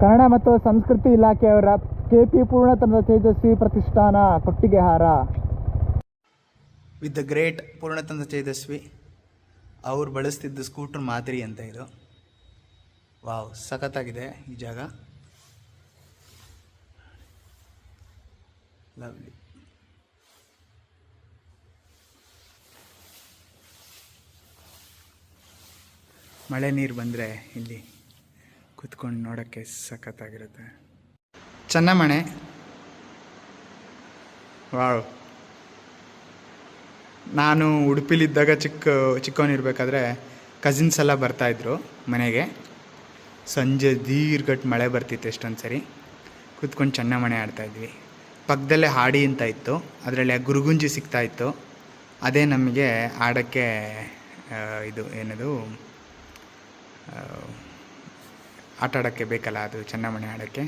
ಕನ್ನಡ ಮತ್ತು ಸಂಸ್ಕೃತಿ ಇಲಾಖೆಯವರ KP ಪೂರ್ಣಚಂದ್ರ ತೇಜಸ್ವಿ ಪ್ರತಿಷ್ಠಾನ Kottigehara. With the great Poornachandra Tejaswi ಅವ್ರು ಬಳಸ್ತಿದ್ದ ಸ್ಕೂಟರ್ ಮಾದರಿ ಅಂತ ಇದು. ವಾವ್, ಸಖತ್ತಾಗಿದೆ ಈ ಜಾಗ. ಲವ್ಲಿ. ಮಳೆ ನೀರು ಬಂದರೆ ಇಲ್ಲಿ ಕೂತ್ಕೊಂಡು ನೋಡೋಕ್ಕೆ ಸಖತ್ತಾಗಿರುತ್ತೆ. ಚೆನ್ನಮಣೆ. ವಾವ್. ನಾನು ಉಡುಪಿಲಿದ್ದಾಗ ಚಿಕ್ಕವನಿರ್ಬೇಕಾದ್ರೆ ಕಸಿನ್ಸ್ ಎಲ್ಲ ಬರ್ತಾಯಿದ್ರು ಮನೆಗೆ. ಸಂಜೆ ದೀರ್ಘಟ್ ಮಳೆ ಬರ್ತಿತ್ತು ಎಷ್ಟೊಂದು ಸರಿ. ಕೂತ್ಕೊಂಡು ಚೆನ್ನಮಣೆ ಆಡ್ತಾಯಿದ್ವಿ. ಪಕ್ಕದಲ್ಲೇ ಹಾಡಿ ಅಂತ ಇತ್ತು, ಅದರಲ್ಲಿ ಗುರುಗುಂಜಿ ಸಿಗ್ತಾಯಿತ್ತು. ಅದೇ ನಮಗೆ ಆಡೋಕ್ಕೆ ಇದು ಏನದು ಆಟ ಆಡೋಕ್ಕೆ ಬೇಕಲ್ಲ, ಅದು ಚೆನ್ನಮಣೆ ಆಡೋಕ್ಕೆ.